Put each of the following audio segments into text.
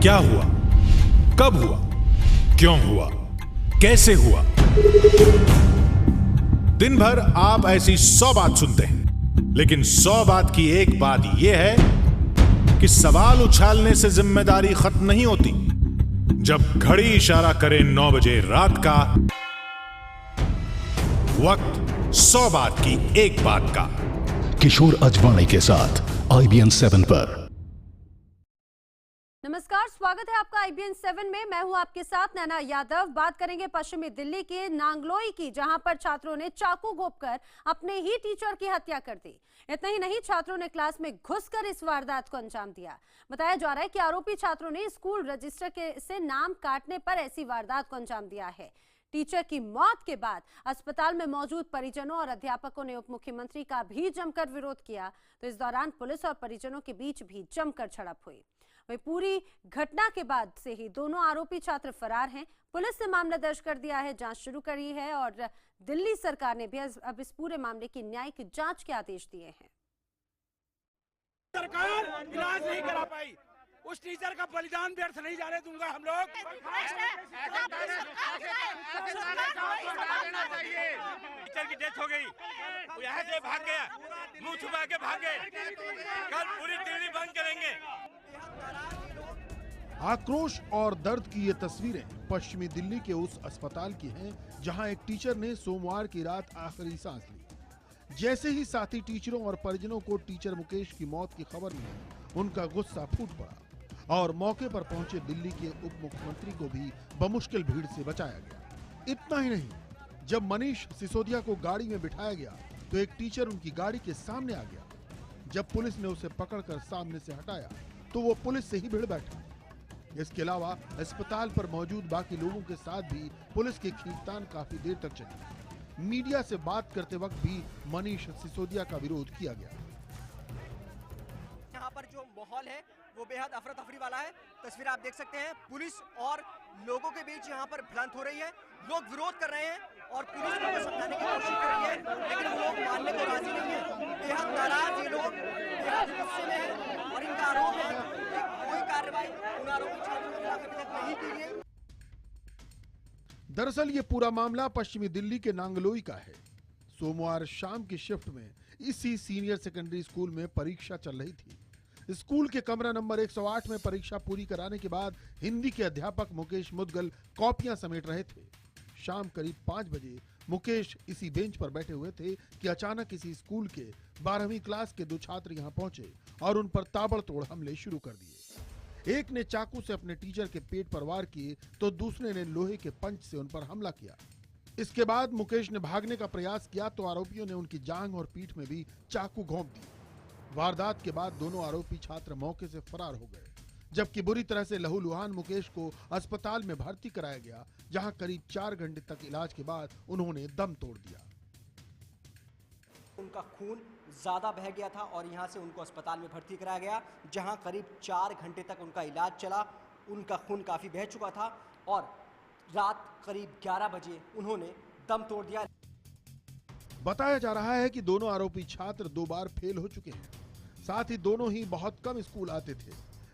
क्या हुआ, कब हुआ, क्यों हुआ, कैसे हुआ। दिन भर आप ऐसी 100 बात सुनते हैं, लेकिन 100 बात की एक बात यह है कि सवाल उछालने से जिम्मेदारी खत्म नहीं होती। जब घड़ी इशारा करे 9 बजे रात का, वक्त 100 बात की एक बात का। किशोर अजवाणी के साथ IBN 7 पर। नमस्कार, स्वागत है आपका IBN 7 में। मैं हूं आपके साथ नैना यादव। बात करेंगे पश्चिमी दिल्ली के नांगलोई की, जहां पर छात्रों ने चाकू घोंपकर अपने ही टीचर की हत्या कर दी। इतना ही नहीं, छात्रों ने क्लास में घुसकर इस वारदात को अंजाम दिया। बताया जा रहा है कि आरोपी छात्रों ने स्कूल रजिस्टर से नाम काटने पर ऐसी वारदात को अंजाम दिया है। टीचर की मौत के बाद अस्पताल में मौजूद परिजनों और अध्यापकों ने उप मुख्यमंत्री का भी जमकर विरोध किया। तो इस दौरान पुलिस और परिजनों के बीच भी जमकर झड़प हुई। वही पूरी घटना के बाद से ही दोनों आरोपी छात्र फरार हैं। पुलिस ने मामला दर्ज कर दिया है, जांच शुरू करी है और दिल्ली सरकार ने भी अब इस पूरे मामले की न्यायिक जांच के आदेश दिए हैं। सरकार इलाज नहीं करा पाई, उस टीचर का बलिदान व्यर्थ नहीं जाने दूंगा हम लोग। टीचर की डेथ हो गई, वो यहाँ से भाग गया, मुंह छुपा के भाग गए। कल पूरी दिल्ली बंद करेंगे। आक्रोश और दर्द की ये तस्वीरें पश्चिमी दिल्ली के उस अस्पताल की हैं जहां एक टीचर ने सोमवार की रात आखिरी सांस ली। जैसे ही साथी टीचरों और परिजनों को टीचर मुकेश की मौत की खबर मिली, उनका गुस्सा फूट पड़ा और मौके पर पहुंचे दिल्ली के उप मुख्यमंत्री को भी बमुश्किल भीड़ से बचाया गया। इतना ही नहीं, जब मनीष सिसोदिया को गाड़ी में बिठाया गया तो एक टीचर उनकी गाड़ी के सामने आ गया। जब पुलिस ने उसे पकड़कर सामने से हटाया तो वो पुलिस से ही भिड़ बैठा। इसके अलावा अस्पताल पर मौजूद बाकी लोगों के साथ भी पुलिस की खींचतान काफी देर तक चली। मीडिया से बात करते वक्त भी मनीष सिसोदिया का विरोध किया गया। यहाँ पर जो माहौल है वो बेहद अफरा तफरी वाला है। तस्वीर आप देख सकते हैं, पुलिस और लोगों के बीच यहाँ पर भिड़ंत हो रही है। लोग विरोध कर रहे हैं और पुलिस को समझाने की कोशिश कर रही है, लेकिन वो लोग मानने को राजी नहीं है। बेहद नाराज ये लोग, बेहद गुस्से में हैं और इनका आरोप है कि कोई कार्रवाई उन आरोपी छात्रों के खिलाफ अभी तक नहीं की गई। दरअसल ये पूरा मामला पश्चिमी दिल्ली के नांगलोई का है। सोमवार शाम की शिफ्ट में इसी सीनियर सेकेंडरी स्कूल में परीक्षा चल रही थी। स्कूल के कमरा नंबर 108 में परीक्षा पूरी कराने के बाद हिंदी के अध्यापक मुकेश मुदगल कॉपियां समेट रहे थे। शाम करीब 5 बजे मुकेश इसी बेंच पर बैठे हुए थे कि अचानक इसी स्कूल के 12वीं क्लास के 2 छात्र यहां पहुंचे और उन पर ताबड़तोड़ हमले शुरू कर दिए। एक ने चाकू से अपने टीचर के पेट पर वार किए तो दूसरे ने लोहे के पंच से उन पर हमला किया। इसके बाद मुकेश ने भागने का प्रयास किया तो आरोपियों ने उनकी जांघ और पीठ में भी चाकू घोंप दी। वारदात के बाद दोनों आरोपी छात्र मौके से फरार हो गए, जबकि बुरी तरह से लहूलुहान मुकेश को अस्पताल में भर्ती कराया गया, जहां करीब 4 घंटे तक इलाज के बाद उन्होंने दम तोड़ दिया। उनका खून ज्यादा बह गया था और यहाँ से उनको अस्पताल में भर्ती कराया गया, जहां करीब 4 घंटे तक उनका इलाज चला। उनका खून काफी बह चुका था और रात करीब 11 बजे उन्होंने दम तोड़ दिया। बताया जा रहा है कि दोनों आरोपी छात्र 2 बार फेल हो चुके हैं। साथ ही दोनों ही बहुत कम स्कूल आते थे,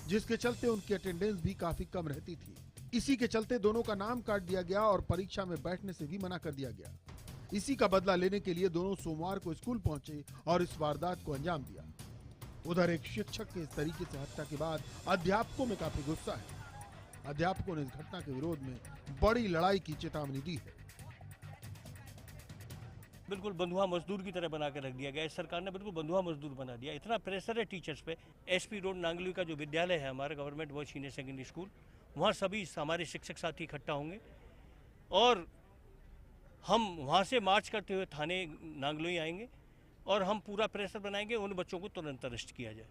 जिसके चलते उनकी अटेंडेंस भी काफी कम रहती थी। इसी के चलते दोनों का नाम काट दिया गया और परीक्षा में बैठने से भी मना कर दिया गया। इसी का बदला लेने के लिए दोनों सोमवार को स्कूल पहुंचे और इस वारदात को अंजाम दिया। उधर एक शिक्षक के इस तरीके से हत्या के बाद अध्यापकों में काफी गुस्सा है। अध्यापकों ने इस घटना के विरोध में बड़ी लड़ाई की चेतावनी दी है। बिल्कुल बंधुआ मजदूर की तरह बना के रख दिया गया है। सरकार ने बिल्कुल बंधुआ मजदूर बना दिया। इतना प्रेशर है टीचर्स पे। SP रोड नांगलोई का जो विद्यालय है हमारा government boys senior secondary school, वहाँ सभी हमारे शिक्षक साथी इकट्ठा होंगे और हम वहाँ से मार्च करते हुए थाने नांगलोई आएंगे और हम पूरा प्रेशर बनाएंगे, उन बच्चों को तुरंत अरेस्ट किया जाए।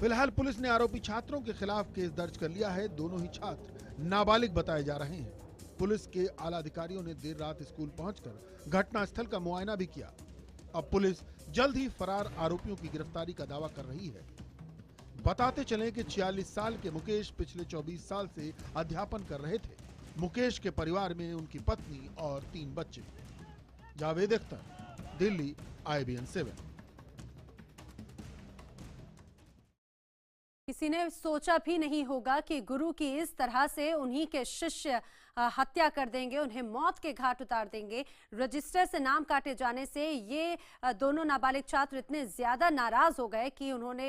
फिलहाल पुलिस ने आरोपी छात्रों के खिलाफ केस दर्ज कर लिया है। दोनों ही छात्र नाबालिग बताए जा रहे हैं। पुलिस के आला अधिकारियों ने देर रात स्कूल पहुंचकर घटनास्थल का मुआयना भी किया। अब पुलिस जल्द ही फरार आरोपियों की गिरफ्तारी का दावा कर रही है। बताते चलें कि 46 साल के मुकेश पिछले 24 साल से अध्यापन कर रहे थे। मुकेश के परिवार में उनकी पत्नी और 3 बच्चे। जावेद अख्तर, दिल्ली, IBN 7। किसी ने सोचा भी नहीं होगा कि गुरु की इस तरह से उन्हीं के शिष्य हत्या कर देंगे, उन्हें मौत के घाट उतार देंगे। रजिस्टर से नाम काटे जाने से ये दोनों नाबालिग छात्र इतने ज्यादा नाराज हो गए कि उन्होंने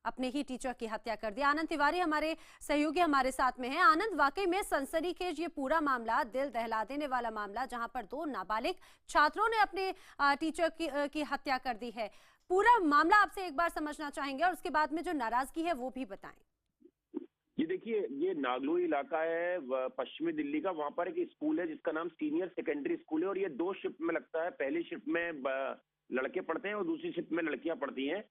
अपने ही टीचर की हत्या कर दी। आनंद तिवारी हमारे सहयोगी हमारे साथ में हैं। आनंद, वाकई में सनसनीखेज ये पूरा मामला, दिल दहला देने वाला मामला, जहां पर दो नाबालिग छात्रों ने अपने टीचर की हत्या कर दी है। पूरा मामला आपसे एक बार समझना चाहेंगे और उसके बाद में जो नाराजगी है वो भी बताएं। ये देखिए, ये नागलोई इलाका है पश्चिमी दिल्ली का। वहां पर एक स्कूल है जिसका नाम सीनियर सेकेंडरी स्कूल है और ये 2 शिफ्ट में लगता है। पहली शिफ्ट में लड़के पढ़ते हैं और दूसरी शिफ्ट में लड़कियां पढ़ती हैं।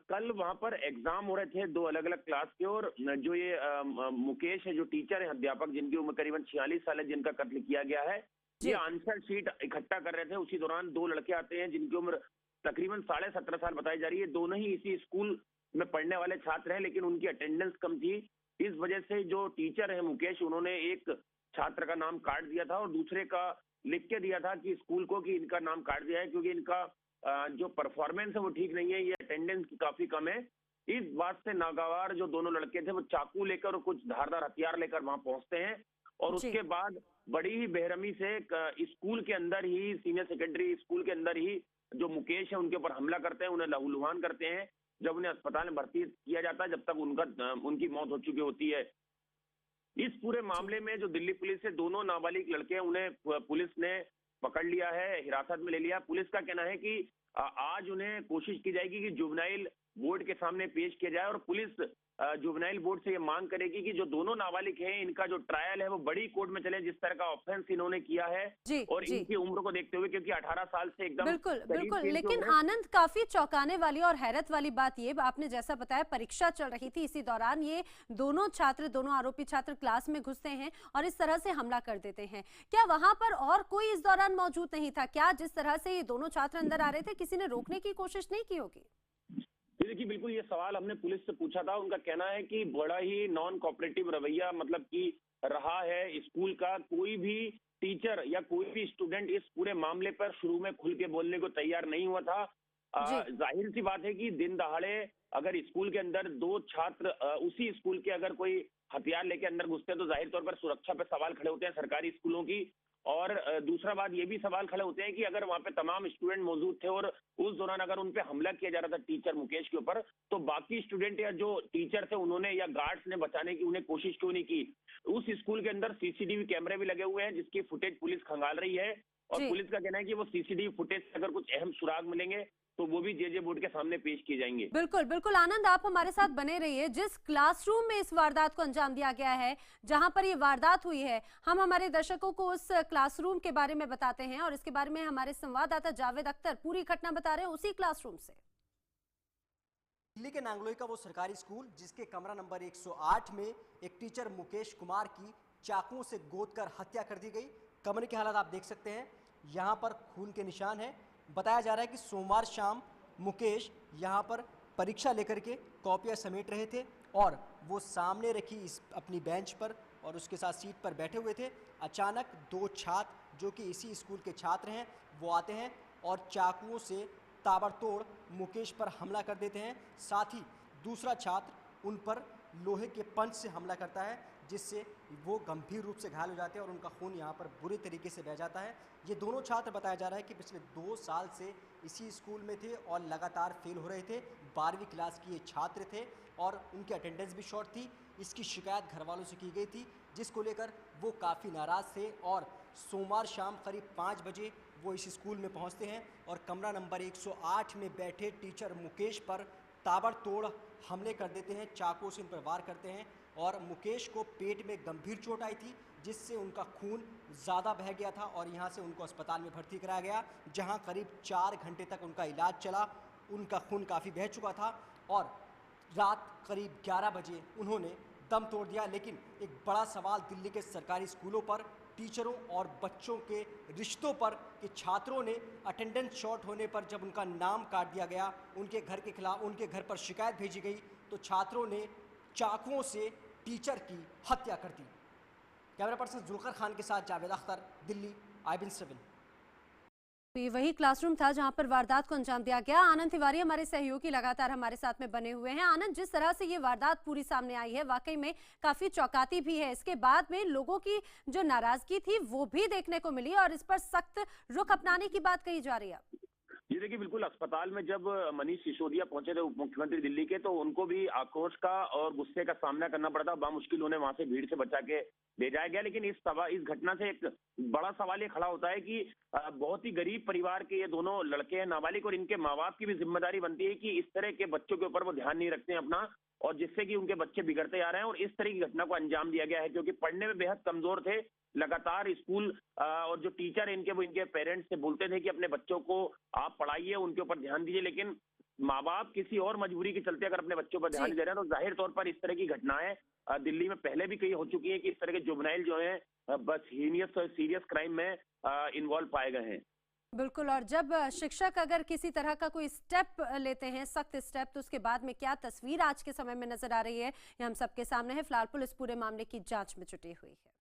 कल वहां पर एग्जाम हो रहे थे 2 अलग अलग क्लास के, और जो ये मुकेश है, जो टीचर है, अध्यापक, जिनकी उम्र करीबन 46 साल है, जिनका कत्ल किया गया है, ये आंसर शीट इकट्ठा कर रहे थे। उसी दौरान 2 लड़के आते हैं जिनकी उम्र तकरीबन 17.5 साल बताई जा रही है। दोनों ही इसी स्कूल में पढ़ने वाले छात्र हैं, लेकिन उनकी अटेंडेंस कम थी। इस वजह से जो टीचर है मुकेश, उन्होंने एक छात्र का नाम काट दिया था और दूसरे का लिख के दिया था कि स्कूल को कि इनका नाम काट दिया है क्योंकि इनका जो परफॉर्मेंस है वो ठीक नहीं है, ये अटेंडेंस की काफी कम है। इस बात से नागवार जो दोनों लड़के थे वो चाकू लेकर और कुछ धारदार हथियार लेकर वहां पहुंचते हैं और उसके बाद बड़ी ही बेरहमी से स्कूल के अंदर ही, सीनियर सेकेंडरी स्कूल के अंदर ही जो मुकेश है उनके ऊपर हमला करते हैं, उन्हें लहूलुहान करते हैं। जब उन्हें अस्पताल में भर्ती किया जाता है, जब तक उनकी मौत हो चुकी होती है। इस पूरे मामले में जो दिल्ली पुलिस से दोनों नाबालिग लड़के हैं, उन्हें पुलिस ने पकड़ लिया है, हिरासत में ले लिया। पुलिस का कहना है कि आज उन्हें कोशिश की जाएगी कि जुवेनाइल बोर्ड के सामने पेश किया जाए और पुलिस जुवेनाइल बोर्ड से ये मांग करेगी कि जो दोनों नाबालिग हैं, इनका जो ट्रायल है वो बड़ी कोर्ट में चले, जिस तरह का ऑफेंस इन्होंने किया है और इनकी उम्र को देखते हुए, क्योंकि 18 साल से एकदम बिल्कुल। लेकिन आनंद, काफी चौंकाने वाली और हैरत वाली बात ये, आपने जैसा बताया परीक्षा चल रही थी, इसी दौरान ये दोनों आरोपी छात्र क्लास में घुसते हैं और इस तरह से हमला कर देते हैं। क्या वहां पर और कोई इस दौरान मौजूद नहीं था? क्या जिस तरह से ये दोनों छात्र अंदर आ रहे थे, किसी ने रोकने की कोशिश नहीं की होगी? देखिए, बिल्कुल ये सवाल हमने पुलिस से पूछा था। उनका कहना है कि बड़ा ही नॉन कोऑपरेटिव रवैया मतलब कि रहा है स्कूल का। कोई भी टीचर या कोई भी स्टूडेंट इस पूरे मामले पर शुरू में खुल के बोलने को तैयार नहीं हुआ था। जाहिर सी बात है कि दिन दहाड़े अगर स्कूल के अंदर 2 छात्र उसी स्कूल के अगर कोई हथियार लेके अंदर घुसते हैं तो जाहिर तौर पर सुरक्षा पे सवाल खड़े होते हैं सरकारी स्कूलों की। और दूसरा बात ये भी सवाल खड़े होते हैं कि अगर वहां पे तमाम स्टूडेंट मौजूद थे और उस दौरान अगर उन पे हमला किया जा रहा था टीचर मुकेश के ऊपर, तो बाकी स्टूडेंट या जो टीचर थे उन्होंने या गार्ड्स ने बचाने की उन्हें कोशिश क्यों नहीं की? उस स्कूल के अंदर सीसीटीवी कैमरे भी लगे हुए हैं जिसकी फुटेज पुलिस खंगाल रही है और पुलिस का कहना है कि वो सीसीटीवी फुटेज से अगर कुछ अहम सुराग मिलेंगे तो वो भी जेजे बोर्ड के सामने पेश किए जाएंगे। बिल्कुल आनंद, आप हमारे साथ बने रहिए। जिस क्लासरूम में इस वारदात को अंजाम दिया गया है, जहां पर ये वारदात हुई है, हम हमारे दर्शकों को उस क्लासरूम के बारे में बताते हैं और इसके बारे में हमारे संवाददाता जावेद अख्तर पूरी घटना बता रहे हैं उसी क्लासरूम से। दिल्ली के नांगलोई का वो सरकारी स्कूल जिसके कमरा नंबर 108 में एक टीचर मुकेश कुमार की चाकुओं से गोदकर हत्या कर दी गई। कमरे के हालात आप देख सकते हैं, यहाँ पर खून के निशान हैं। बताया जा रहा है कि सोमवार शाम मुकेश यहाँ पर परीक्षा लेकर के कॉपियाँ समेट रहे थे और वो सामने रखी इस अपनी बेंच पर और उसके साथ सीट पर बैठे हुए थे। अचानक 2 छात्र जो कि इसी स्कूल के छात्र हैं वो आते हैं और चाकुओं से ताबड़तोड़ मुकेश पर हमला कर देते हैं। साथ ही दूसरा छात्र उन पर लोहे के पंच से हमला करता है जिससे वो गंभीर रूप से घायल हो जाते हैं और उनका खून यहाँ पर बुरे तरीके से बह जाता है। ये दोनों छात्र बताया जा रहा है कि पिछले 2 साल से इसी स्कूल में थे और लगातार फेल हो रहे थे। 12वीं क्लास के ये छात्र थे और उनकी अटेंडेंस भी शॉर्ट थी। इसकी शिकायत घर वालों से की गई थी जिसको लेकर वो काफ़ी नाराज़ थे और सोमवार शाम करीब 5 बजे वो इस स्कूल में पहुँचते हैं और कमरा नंबर 108 में बैठे टीचर मुकेश पर ताबड़तोड़ हमले कर देते हैं, चाकू से उन पर वार करते हैं और मुकेश को पेट में गंभीर चोट आई थी जिससे उनका खून ज़्यादा बह गया था और यहाँ से उनको अस्पताल में भर्ती कराया गया जहाँ करीब 4 घंटे तक उनका इलाज चला। उनका खून काफ़ी बह चुका था और रात करीब 11 बजे उन्होंने दम तोड़ दिया। लेकिन एक बड़ा सवाल दिल्ली के सरकारी स्कूलों पर, टीचरों और बच्चों के रिश्तों पर कि छात्रों ने अटेंडेंस शॉर्ट होने पर जब उनका नाम काट दिया गया, उनके घर के खिलाफ उनके घर पर शिकायत भेजी गई तो छात्रों ने चाकुओं से टीचर की हत्या कर दी। कैमरा पर्सन जुल्कर खान के साथ जावेद अख्तर, दिल्ली, IBN 7। तो ये वही क्लासरूम था जहां पर वारदात को अंजाम दिया गया। आनंद तिवारी हमारे सहयोगी लगातार हमारे साथ में बने हुए हैं। आनंद, जिस तरह से ये वारदात पूरी सामने आई है वाकई में काफी चौंकाती भी है। इसके बाद में लोगों की जो नाराजगी थी वो भी देखने को मिली और इस पर सख्त रुख अपनाने की बात कही जा रही है। ये देखिए, बिल्कुल अस्पताल में जब मनीष सिसोदिया पहुंचे थे उप मुख्यमंत्री दिल्ली के, तो उनको भी आक्रोश का और गुस्से का सामना करना पड़ा था। बामुश्किल उन्हें वहां से भीड़ से बचा के भेजा गया। लेकिन इस घटना से एक बड़ा सवाल ये खड़ा होता है कि बहुत ही गरीब परिवार के ये दोनों लड़के हैं, नाबालिग, और इनके माँ बाप की भी जिम्मेदारी बनती है कि इस तरह के बच्चों के ऊपर वो ध्यान नहीं रखते हैं अपना, और जिससे कि उनके बच्चे बिगड़ते जा रहे हैं। और इस तरह की घटना को अंजाम दिया गया है, क्योंकि पढ़ने में बेहद कमजोर थे। लगातार स्कूल और जो टीचर इनके, वो इनके पेरेंट्स से बोलते थे कि अपने बच्चों को आप पढ़ाइए, उनके ऊपर ध्यान दीजिए। लेकिन माँ बाप किसी और मजबूरी के चलते अगर अपने बच्चों पर ध्यान नहीं दे रहे हैं, तो जाहिर तौर पर इस तरह की घटनाएं दिल्ली में पहले भी कई हो चुकी है कि इस तरह के जुवेनाइल जो है बस हीनियस और सीरियस क्राइम में इन्वॉल्व पाए गए हैं। बिल्कुल, और जब शिक्षक अगर किसी तरह का कोई स्टेप लेते हैं, सख्त स्टेप, तो उसके बाद में क्या तस्वीर आज के समय में नजर आ रही है, ये हम सबके सामने है। फिलहाल पुलिस पूरे मामले की जांच में जुटी हुई है।